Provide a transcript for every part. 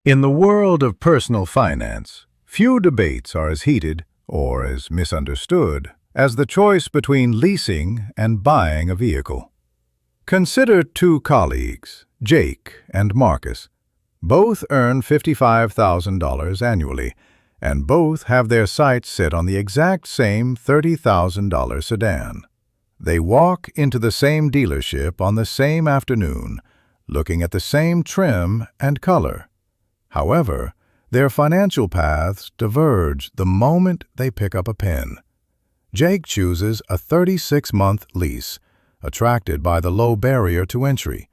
In the world of personal finance, few debates are as heated or as misunderstood as the choice between leasing and buying a vehicle. Consider two colleagues, Jake and Marcus. Both earn $55,000 annually, and both have their sights set on the exact same $30,000 sedan. They walk into the same dealership on the same afternoon, looking at the same trim and color. However, their financial paths diverge the moment they pick up a pen. Jake chooses a 36-month lease, attracted by the low barrier to entry,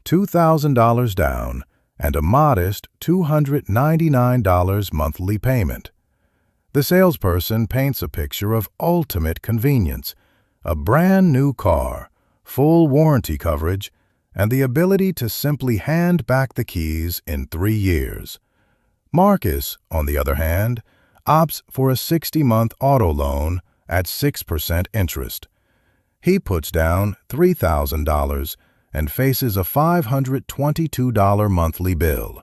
$2,000 down, and a modest $299 monthly payment. The salesperson paints a picture of ultimate convenience, a brand new car, full warranty coverage, and the ability to simply hand back the keys in 3 years. Marcus, on the other hand, opts for a 60-month auto loan at 6% interest. He puts down $3,000 and faces a $522 monthly bill.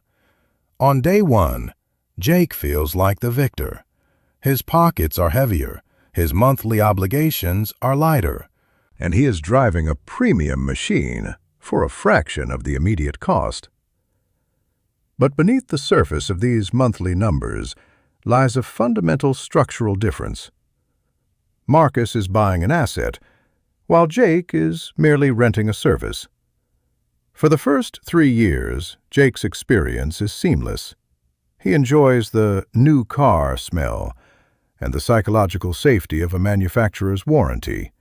On day one, Jake feels like the victor. His pockets are heavier, his monthly obligations are lighter, and he is driving a premium machine for a fraction of the immediate cost. But beneath the surface of these monthly numbers lies a fundamental structural difference. Marcus is buying an asset, while Jake is merely renting a service. For the first 3 years, Jake's experience is seamless. He enjoys the new car smell and the psychological safety of a manufacturer's warranty.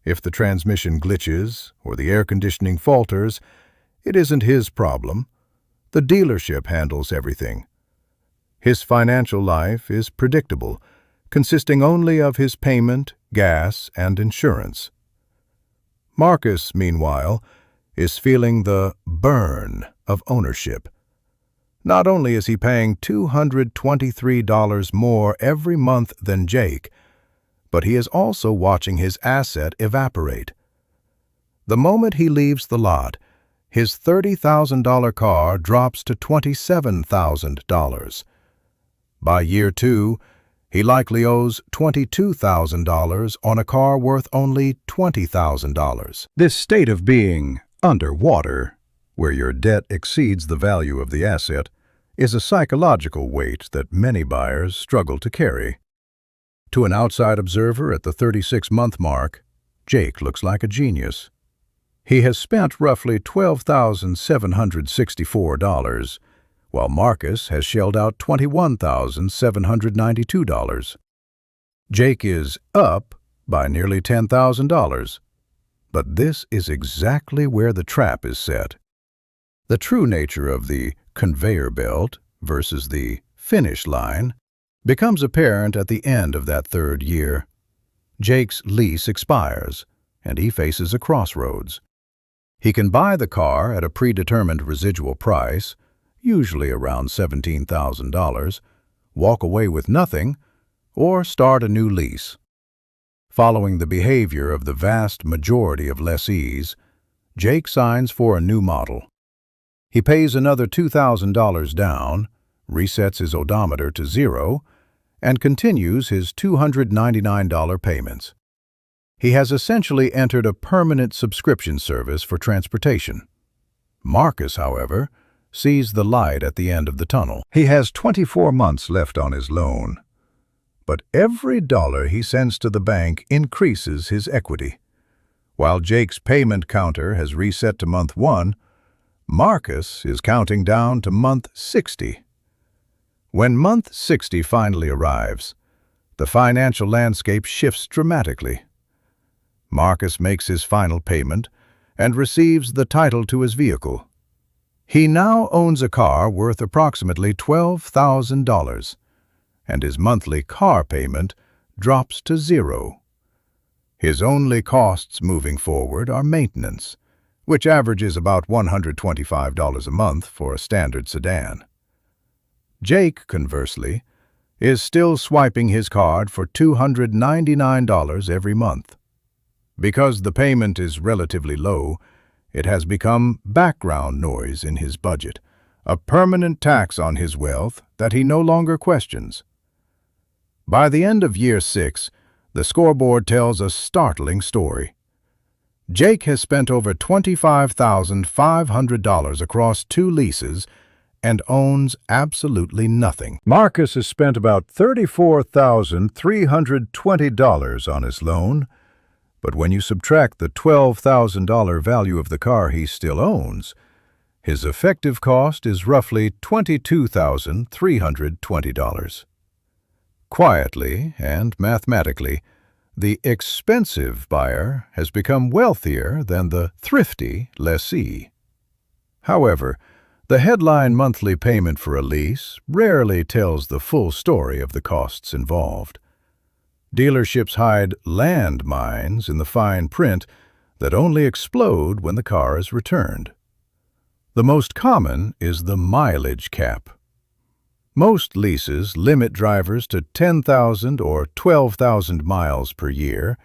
If the transmission glitches or the air conditioning falters, it isn't his problem. The dealership handles everything. His financial life is predictable, consisting only of his payment, gas, and insurance. Marcus, meanwhile, is feeling the burn of ownership. Not only is he paying $223 more every month than Jake, but he is also watching his asset evaporate. The moment he leaves the lot, his $30,000 car drops to $27,000. By year 2, he likely owes $22,000 on a car worth only $20,000. This state of being underwater, where your debt exceeds the value of the asset, is a psychological weight that many buyers struggle to carry. To an outside observer at the 36-month mark, Jake looks like a genius. He has spent roughly $12,764, while Marcus has shelled out $21,792. Jake is up by nearly $10,000. But this is exactly where the trap is set. The true nature of the conveyor belt versus the finish line becomes apparent at the end of that 3rd year. Jake's lease expires, and he faces a crossroads. He can buy the car at a predetermined residual price, usually around $17,000, walk away with nothing, or start a new lease. Following the behavior of the vast majority of lessees, Jake signs for a new model. He pays another $2,000 down, resets his odometer to 0, and continues his $299 payments. He has essentially entered a permanent subscription service for transportation. Marcus, however, sees the light at the end of the tunnel. He has 24 months left on his loan, but every dollar he sends to the bank increases his equity. While Jake's payment counter has reset to month 1, Marcus is counting down to month 60. When month 60 finally arrives, the financial landscape shifts dramatically. Marcus makes his final payment and receives the title to his vehicle. He now owns a car worth approximately $12,000, and his monthly car payment drops to 0. His only costs moving forward are maintenance, which averages about $125 a month for a standard sedan. Jake, conversely, is still swiping his card for $299 every month. Because the payment is relatively low, it has become background noise in his budget, a permanent tax on his wealth that he no longer questions. By the end of year 6, the scoreboard tells a startling story. Jake has spent over $25,500 across 2 leases and owns absolutely nothing. Marcus has spent about $34,320 on his loan, but when you subtract the $12,000 value of the car he still owns, his effective cost is roughly $22,320. Quietly and mathematically, the expensive buyer has become wealthier than the thrifty lessee. However, the headline monthly payment for a lease rarely tells the full story of the costs involved. Dealerships hide landmines in the fine print that only explode when the car is returned. The most common is the mileage cap. Most leases limit drivers to 10,000 or 12,000 miles per year,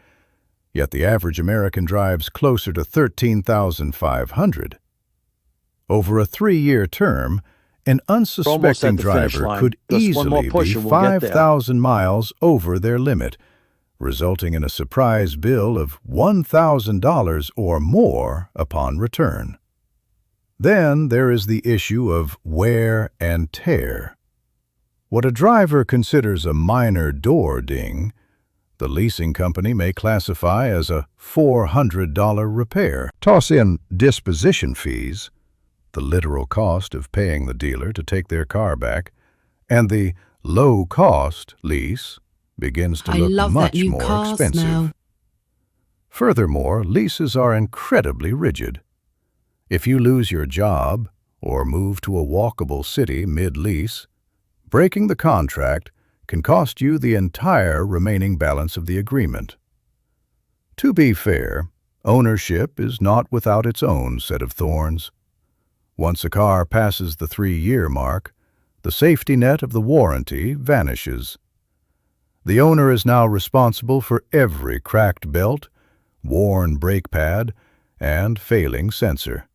yet the average American drives closer to 13,500. Over a 3-year term, an unsuspecting driver could easily be 5,000 miles over their limit, resulting in a surprise bill of $1,000 or more upon return. Then there is the issue of wear and tear. What a driver considers a minor door ding, the leasing company may classify as a $400 repair. Toss in disposition fees, the literal cost of paying the dealer to take their car back, and the low-cost lease begins to look much more expensive. Furthermore, leases are incredibly rigid. If you lose your job or move to a walkable city mid-lease, breaking the contract can cost you the entire remaining balance of the agreement. To be fair, ownership is not without its own set of thorns. Once a car passes the 3-year mark, the safety net of the warranty vanishes. The owner is now responsible for every cracked belt, worn brake pad, and failing sensor.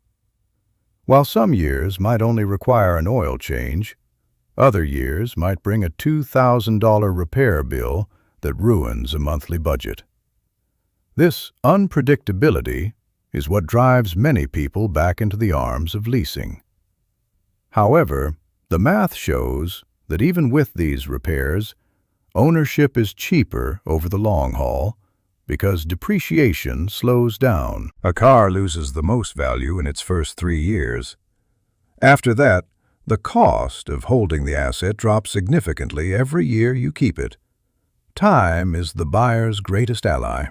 While some years might only require an oil change, other years might bring a $2,000 repair bill that ruins a monthly budget. This unpredictability is what drives many people back into the arms of leasing. However, the math shows that even with these repairs, ownership is cheaper over the long haul because depreciation slows down. A car loses the most value in its first 3 years. After that, the cost of holding the asset drops significantly every year you keep it. Time is the buyer's greatest ally,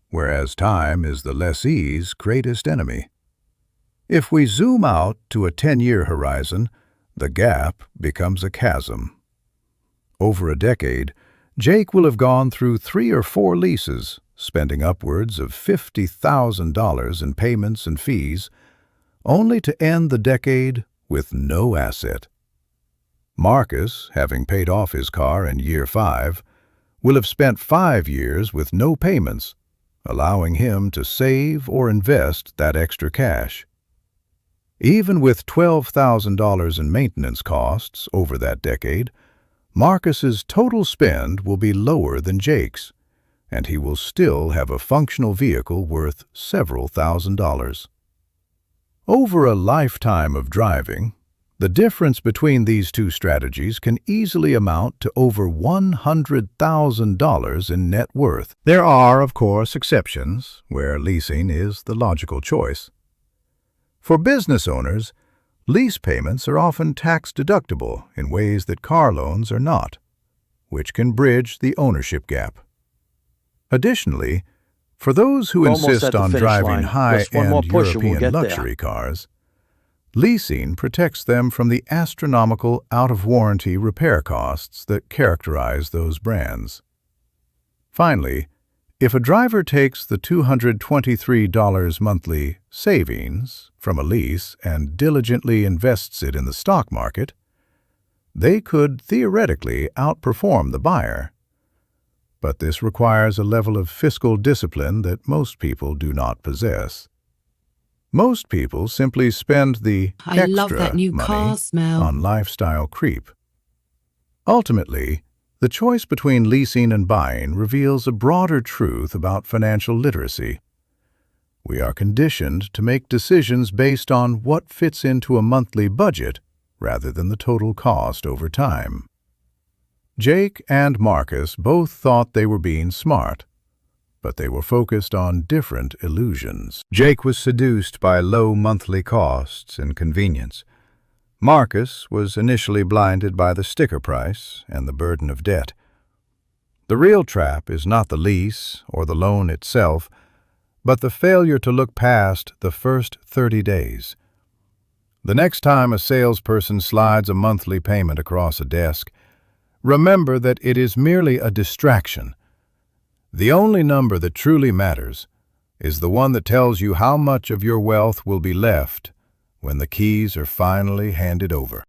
whereas time is the lessee's greatest enemy. If we zoom out to a 10-year horizon, the gap becomes a chasm. Over a decade, Jake will have gone through 3 or 4 leases, spending upwards of $50,000 in payments and fees, only to end the decade with no asset. Marcus, having paid off his car in year 5, will have spent 5 years with no payments, allowing him to save or invest that extra cash. Even with $12,000 in maintenance costs over that decade, Marcus's total spend will be lower than Jake's, and he will still have a functional vehicle worth several $1,000s. Over a lifetime of driving, the difference between these two strategies can easily amount to over $100,000 in net worth. There are, of course, exceptions where leasing is the logical choice. For business owners, lease payments are often tax-deductible in ways that car loans are not, which can bridge the ownership gap. Additionally, for those who insist on driving high-end European luxury cars, leasing protects them from the astronomical out-of-warranty repair costs that characterize those brands. Finally, if a driver takes the $223 monthly savings from a lease and diligently invests it in the stock market, they could theoretically outperform the buyer. But this requires a level of fiscal discipline that most people do not possess. Most people simply spend the I love that extra new money car smell. on lifestyle creep. Ultimately, the choice between leasing and buying reveals a broader truth about financial literacy. We are conditioned to make decisions based on what fits into a monthly budget rather than the total cost over time. Jake and Marcus both thought they were being smart, but they were focused on different illusions. Jake was seduced by low monthly costs and convenience. Marcus was initially blinded by the sticker price and the burden of debt. The real trap is not the lease or the loan itself, but the failure to look past the first 30 days. The next time a salesperson slides a monthly payment across a desk, remember that it is merely a distraction. The only number that truly matters is the one that tells you how much of your wealth will be left when the keys are finally handed over.